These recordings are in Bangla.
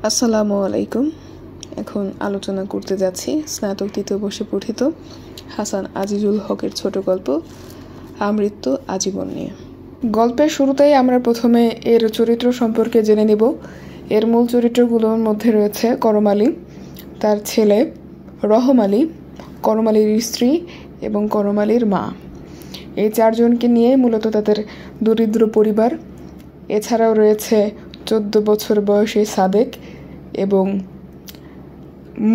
আসসালামু আলাইকুম। এখন আলোচনা করতে যাচ্ছি স্নাতক তৃতীয় বর্ষে পঠিত হাসান আজিজুল হকের ছোট গল্প আমৃত্যু আজীবন নিয়ে। গল্পের শুরুতেই আমরা প্রথমে এর চরিত্র সম্পর্কে জেনে নেব। এর মূল চরিত্রগুলোর মধ্যে রয়েছে করম আলী, তার ছেলে রহম আলী, করম আলীর স্ত্রী এবং করম আলীর মা। এই চারজনকে নিয়ে মূলত তাদের দরিদ্র পরিবার। এছাড়াও রয়েছে 14 বছর বয়সী সাদেক এবং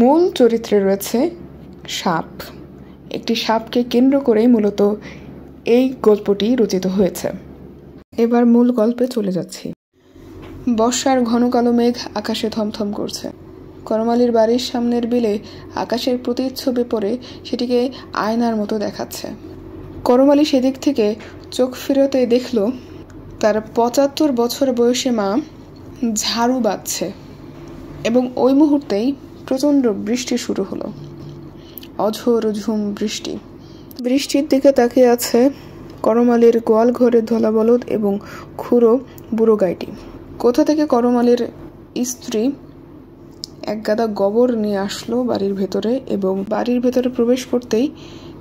মূল চরিত্রে রয়েছে সাপ। একটি সাপকে কেন্দ্র করেই মূলত এই গল্পটি রচিত হয়েছে। এবার মূল গল্পে চলে যাচ্ছি। বর্ষার ঘন কালো মেঘ আকাশে থমথম করছে। করম আলীর বাড়ির সামনের বিলে আকাশের প্রতিচ্ছবি পড়ে সেটিকে আয়নার মতো দেখাচ্ছে। করম আলী সেদিক থেকে চোখ ফেরাতেই দেখল তার 75 বছর বয়সী মা ঝাড়ু বাঁধছে এবং ওই মুহূর্তেই প্রচণ্ড বৃষ্টি শুরু হলো। অঝোর ঝুম বৃষ্টি। বৃষ্টির দিকে তাকিয়ে আছে করম আলীর গোয়াল ঘরের ধলা বলদ এবং খুঁড়ো বুড়ো গাইটি। কোথা থেকে করম আলীর স্ত্রী এক গাদা গোবর নিয়ে আসলো বাড়ির ভেতরে এবং বাড়ির ভেতরে প্রবেশ করতেই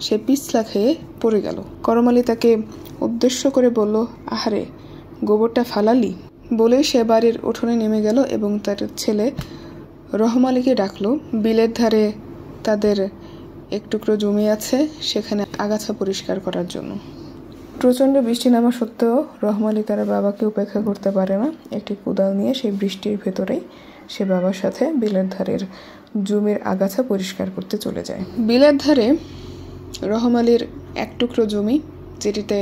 সে পিছলা খেয়ে পড়ে গেল। করম আলী তাকে উদ্দেশ্য করে বলল, আহারে, গোবরটা ফালালি? বলেই সে বাড়ির উঠোনে নেমে গেল এবং তার ছেলে রহম আলীকে ডাকলো। বিলের ধারে তাদের এক টুকরো জমি আছে, সেখানে আগাছা পরিষ্কার করার জন্য। প্রচণ্ড বৃষ্টি নামা সত্ত্বেও রহম আলী তার বাবাকে উপেক্ষা করতে পারে না। একটি কোদাল নিয়ে সেই বৃষ্টির ভেতরেই সে বাবার সাথে বিলের ধারের জমির আগাছা পরিষ্কার করতে চলে যায়। বিলের ধারে রহম আলীর এক টুকরো জমি, যেটিতে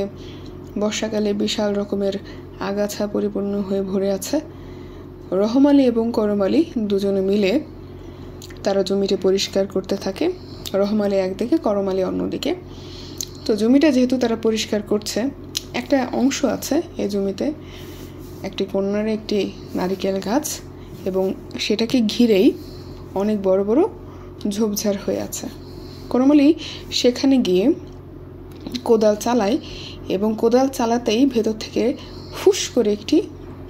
বর্ষাকালে বিশাল রকমের আগাছা পরিপূর্ণ হয়ে ভরে আছে। রহম আলী এবং করম আলী দুজনে মিলে তারা জমিটি পরিষ্কার করতে থাকে। রহম আলী একদিকে, করম আলী অন্যদিকে। তো জমিটা যেহেতু তারা পরিষ্কার করছে, একটা অংশ আছে এই জমিতে একটি কন্যার একটি নারিকেল গাছ এবং সেটাকে ঘিরেই অনেক বড় বড় ঝোপঝাড় হয়ে আছে। করম আলী সেখানে গিয়ে কোদাল চালায় এবং কোদাল চালাতেই ভেতর থেকে ফুস করে একটি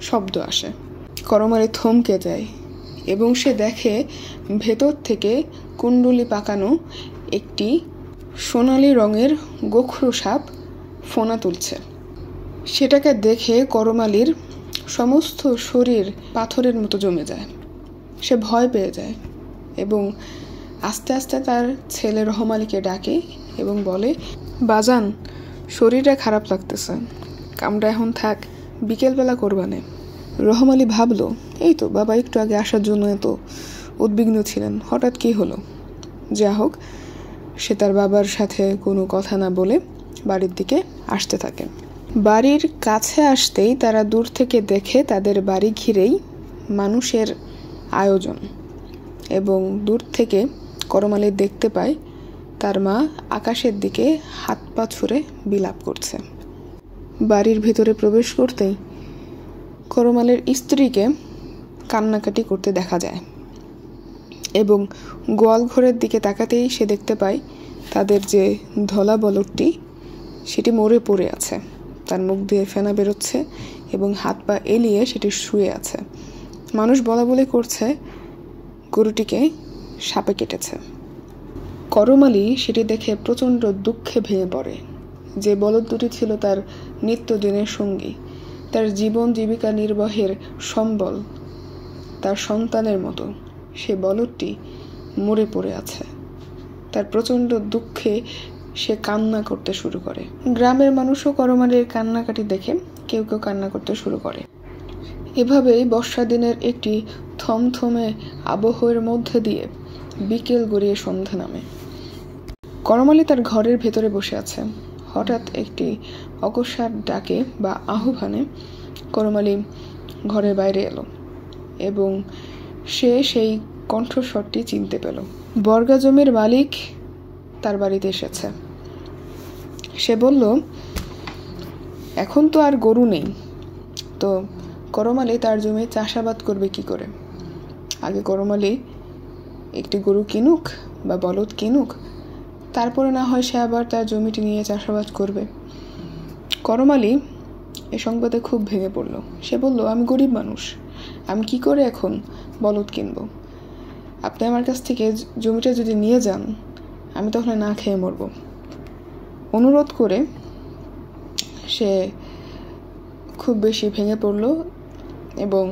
শব্দ আসে। করম আলী থমকে যায় এবং সে দেখে ভেতর থেকে কুণ্ডলি পাকানো একটি সোনালি রঙের গোখরো সাপ ফোনা তুলছে। সেটাকে দেখে করম আলীর সমস্ত শরীর পাথরের মতো জমে যায়। সে ভয় পেয়ে যায় এবং আস্তে আস্তে তার ছেলে রহম আলীকে ডাকে এবং বলে, বাজান, শরীরটা খারাপ লাগতেছে, কামটা এখন থাক, বিকেলবেলা করবানে। রহম আলী ভাবল, এই তো বাবা একটু আগে আসার জন্য এত উদ্বিগ্ন ছিলেন, হঠাৎ কি হলো? যা হোক, সে তার বাবার সাথে কোনো কথা না বলে বাড়ির দিকে আসতে থাকে। বাড়ির কাছে আসতেই তারা দূর থেকে দেখে তাদের বাড়ি ঘিরেই মানুষের আয়োজন এবং দূর থেকে করম আলী দেখতে পায় তার মা আকাশের দিকে হাত পা ছুঁড়ে বিলাপ করছে। বাড়ির ভিতরে প্রবেশ করতেই করম আলীর স্ত্রীকে কান্নাকাটি করতে দেখা যায় এবং গোয়াল ঘরের দিকে তাকাতেই সে দেখতে পায় তাদের যে ধলা বলদটি সেটি মরে পড়ে আছে। তার মুখ দিয়ে ফেনা বেরোচ্ছে এবং হাত পা এলিয়ে সেটি শুয়ে আছে। মানুষ বলা বলি করছে গরুটিকে সাপে কেটেছে। করম আলী সেটি দেখে প্রচণ্ড দুঃখে ভেঙে পড়ে। যে বলদ দুটি ছিল তার নিত্যদিনের সঙ্গী, তার জীবন জীবিকা নির্বাহের সম্বল, তার সন্তানের মতো, সে বলদটি মরে পড়ে আছে। তার প্রচণ্ড দুঃখে সে কান্না করতে শুরু করে। গ্রামের মানুষও করম আলীর কান্নাকাটি দেখে কেউ কেউ কান্না করতে শুরু করে। এভাবেই বর্ষা দিনের একটি থমথমে আবহের মধ্যে দিয়ে বিকেল গড়িয়ে সন্ধ্যা নামে। করম আলী তার ঘরের ভেতরে বসে আছে। হঠাৎ একটি অকস্মাৎ ডাকে বা আহ্বানে করম আলী ঘরের বাইরে এলো এবং সে সেই কণ্ঠস্বরটি চিনতে পেল। বর্গা জমির মালিক তার বাড়িতে এসেছে। সে বলল, এখন তো আর গরু নেই, তো করম আলী তার জমি চাষাবাদ করবে কি করে? আগে করম আলী একটি গরু কিনুক বা বলদ কিনুক, তারপরে না হয় সে আবার তার জমিটি নিয়ে চাষাবাদ করবে। করম আলী এ সংবাদে খুব ভেঙে পড়ল। সে বলল, আমি গরিব মানুষ, আমি কি করে এখন বলদ কিনবো? আপনি আমার কাছ থেকে জমিটা যদি নিয়ে যান, আমি তাহলে না খেয়ে মরব। অনুরোধ করে সে খুব বেশি ভেঙে পড়ল এবং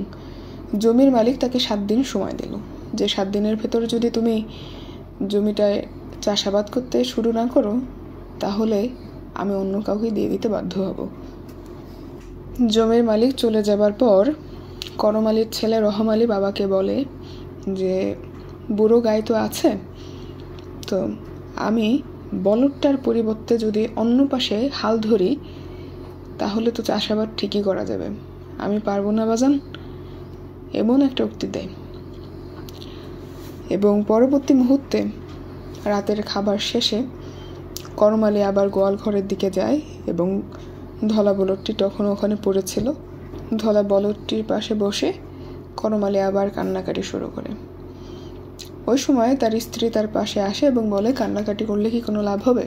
জমির মালিক তাকে 7 দিন সময় দিল, যে 7 দিনের ভেতরে যদি তুমি জমিটায় চাষাবাদ করতে শুরু না করো, তাহলে আমি অন্য কাউকে দিয়ে দিতে বাধ্য হব। জমির মালিক চলে যাবার পর করম আলীর ছেলে রহম আলী বাবাকে বলে যে বুড়ো গাই তো আছে, তো আমি বলদটার পরিবর্তে যদি অন্য পাশে হাল ধরি তাহলে তো চাষাবাদ ঠিকই করা যাবে। আমি পারবো না বাজান, এমন একটা উক্তি দেয়। এবং পরবর্তী মুহূর্তে রাতের খাবার শেষে করম আলী আবার গোয়াল ঘরের দিকে যায় এবং ধলা বলদটি তখন ওখানে পড়েছিল। ধলা বলদটির পাশে বসে করম আলী আবার কান্নাকাটি শুরু করে। ওই সময় তার স্ত্রী তার পাশে আসে এবং বলে, কান্নাকাটি করলে কি কোনো লাভ হবে?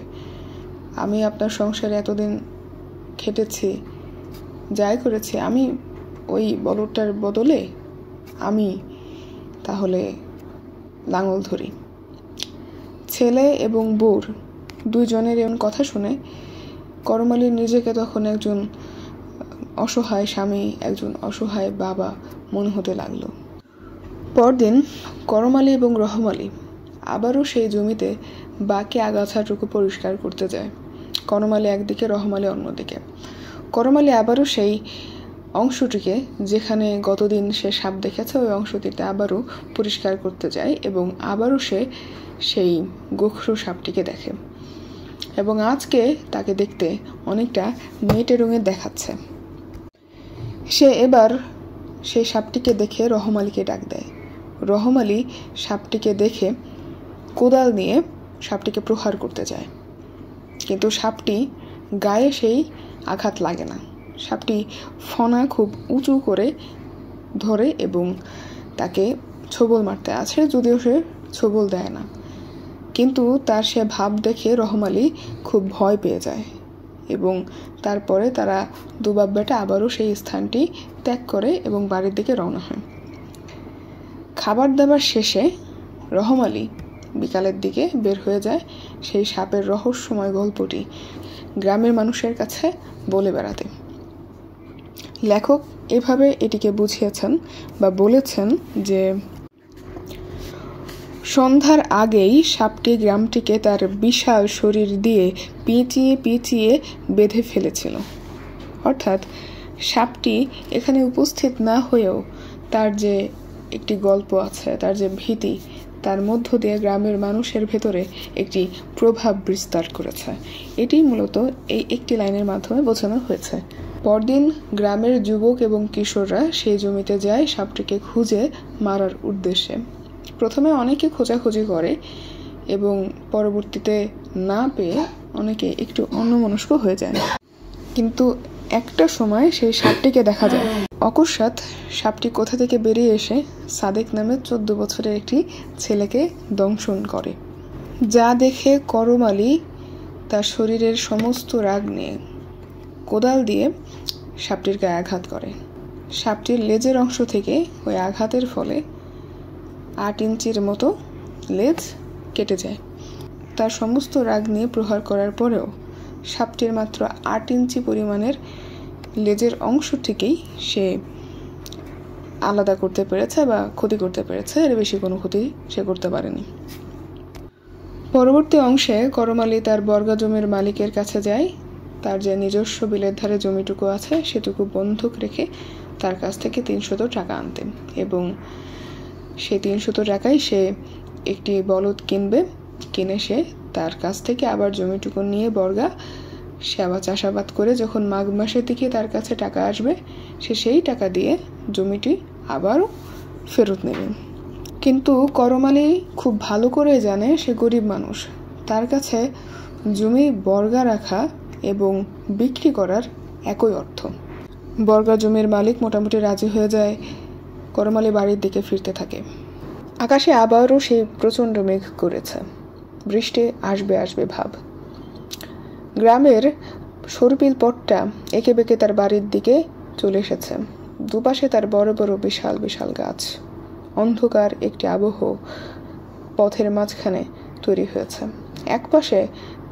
আমি আপনার সংসারে এতদিন খেটেছি, যাই করেছি, আমি ওই বলদটার বদলে আমি তাহলে লাঙল ধরি। ছেলে এবং বউর দুইজনের এমন কথা শুনে করম আলী নিজেকে তখন একজন অসহায় স্বামী, একজন অসহায় বাবা মনে হতে লাগলো। পরদিন করম আলী এবং রহম আলী আবারও সেই জমিতে বাকি আগাছাটুকু পরিষ্কার করতে যায়। করম আলী একদিকে, রহম আলী অন্যদিকে। করম আলী আবারও সেই অংশটিকে, যেখানে গতদিন সে সাপ দেখেছে, ওই অংশটিতে আবারও পরিষ্কার করতে যায় এবং আবারও সে সেই গোখরো সাপটিকে দেখে এবং আজকে তাকে দেখতে অনেকটা মেটে রঙের দেখাচ্ছে। সে এবার সেই সাপটিকে দেখে রহম আলীকে ডাক দেয়। রহম আলী সাপটিকে দেখে কোদাল নিয়ে সাপটিকে প্রহার করতে যায়, কিন্তু সাপটি গায়ে সেই আঘাত লাগে না। সাপটি ফনা খুব উঁচু করে ধরে এবং তাকে ছোবল মারতে আছে, যদিও সে ছোবল দেয় না। কিন্তু তার সে ভাব দেখে রহম আলী খুব ভয় পেয়ে যায় এবং তারপরে তারা দুবাব বেটা আবারও সেই স্থানটি ত্যাগ করে এবং বাড়ির দিকে রওনা হয়। খাবার দাবার শেষে রহম আলী বিকালের দিকে বের হয়ে যায় সেই সাপের রহস্যময় গল্পটি গ্রামের মানুষের কাছে বলে বেড়াতে। লেখক এভাবে এটিকে বুঝিয়েছেন বা বলেছেন যে সন্ধ্যার আগেই সাপটি গ্রামটিকে তার বিশাল শরীর দিয়ে পেঁচিয়ে পেঁচিয়ে বেঁধে ফেলেছিল। অর্থাৎ সাপটি এখানে উপস্থিত না হয়েও তার যে একটি গল্প আছে, তার যে ভীতি, তার মধ্য দিয়ে গ্রামের মানুষের ভেতরে একটি প্রভাব বিস্তার করেছে। এটি মূলত এই একটি লাইনের মাধ্যমে বোঝানো হয়েছে। পরদিন গ্রামের যুবক এবং কিশোররা সেই জমিতে যায় সাপটিকে খুঁজে মারার উদ্দেশ্যে। প্রথমে অনেকে খোঁজাখুঁজি করে এবং পরবর্তীতে না পেয়ে অনেকে একটু অন্যমনস্ক হয়ে যায়, কিন্তু একটা সময় সেই সাপটিকে দেখা যায়। অকস্মাৎ সাপটি কোথা থেকে বেরিয়ে এসে সাদেক নামে 14 বছরের একটি ছেলেকে দংশন করে, যা দেখে করম আলী তার শরীরের সমস্ত রাগ নিয়ে কোদাল দিয়ে সাপটির গায়ে আঘাত করে। সাপটির লেজের অংশ থেকে ওই আঘাতের ফলে 8 ইঞ্চির মতো লেজ কেটে যায়। তার সমস্ত রাগ নিয়ে প্রহার করার পরেও সাপটির মাত্র 8 ইঞ্চি পরিমাণের লেজের অংশটিকেই সে আলাদা করতে পেরেছে বা ক্ষতি করতে পেরেছে, এর বেশি কোনো ক্ষতি সে করতে পারেনি। পরবর্তী অংশে করম আলী তার বর্গা জমির মালিকের কাছে যায়। তার যে নিজস্ব বিলের ধারে জমিটুকু আছে সেটুকু বন্ধক রেখে তার কাছ থেকে 300 টাকা আনতেন এবং সেই 300 টাকায় সে একটি বলদ কিনবে। কিনে সে তার কাছ থেকে আবার জমিটুকু নিয়ে বর্গা সে আবার চাষাবাদ করে যখন মাঘ মাসের দিকে তার কাছে টাকা আসবে, সে সেই টাকা দিয়ে জমিটি আবারও ফেরত নেবেন। কিন্তু করম আলী খুব ভালো করে জানে সে গরিব মানুষ, তার কাছে জমি বর্গা রাখা এবং বিক্রি করার একই অর্থ। বর্গা জমির মালিক মোটামুটি রাজি হয়ে যায়। করম আলী বাড়ির দিকে ফিরতে থাকে। আকাশে আবারও সেই প্রচণ্ড মেঘ করেছে, বৃষ্টি আসবে আসবে ভাব। গ্রামের সরপিল পথটা এঁকে বেঁকে তার বাড়ির দিকে চলে এসেছে। দুপাশে তার বড় বড় বিশাল বিশাল গাছ। অন্ধকার একটি আবহ পথের মাঝখানে তৈরি হয়েছে। একপাশে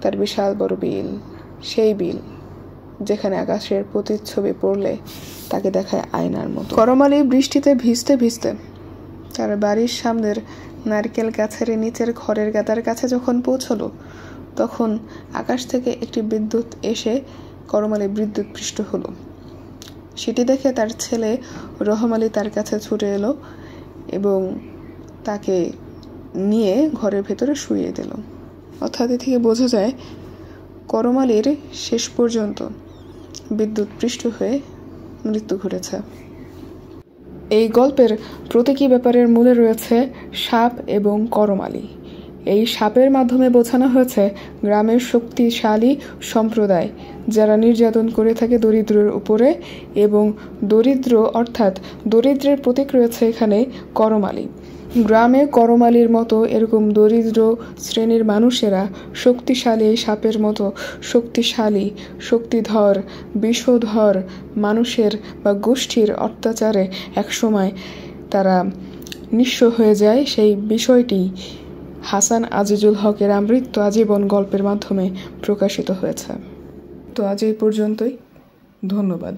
তার বিশাল বড় বিল, সেই বিল যেখানে আকাশের প্রতিচ্ছবি পড়লে তাকে দেখায় আয়নার মতো। করমালী বৃষ্টিতে ভিজতে ভিজতে তার বাড়ির সামনের নারকেল গাছের নিচের খড়ের গাদার কাছে যখন পৌঁছলো, তখন আকাশ থেকে একটি বিদ্যুৎ এসে করমালী বিদ্যুৎপৃষ্ট হলো। সেটি দেখে তার ছেলে রহম আলী তার কাছে ছুটে এলো এবং তাকে নিয়ে ঘরের ভেতরে শুইয়ে দিল। অর্থাৎ এ থেকে বোঝা যায় করমালীর শেষ পর্যন্ত বিদ্যুৎপৃষ্ট হয়ে মৃত্যু ঘটেছে। এই গল্পের প্রতীকী ব্যাপারের মূলে রয়েছে সাপ এবং করমালী। এই সাপের মাধ্যমে বোঝানো হয়েছে গ্রামের শক্তিশালী সম্প্রদায় যারা নির্যাতন করে থাকে দরিদ্রের উপরে, এবং দরিদ্র অর্থাৎ দরিদ্রের প্রতীক রয়েছে এখানে করমালী। গ্রামে করমালীর মতো এরকম দরিদ্র শ্রেণীর মানুষেরা শক্তিশালী সাপের মতো শক্তিশালী, শক্তিধর, বিষধর মানুষের বা গোষ্ঠীর অত্যাচারে একসময় তারা নিঃস্ব হয়ে যায়। সেই বিষয়টি হাসান আজিজুল হকের আমৃত্যু আজীবন গল্পের মাধ্যমে প্রকাশিত হয়েছে। তো আজ এই পর্যন্তই, ধন্যবাদ।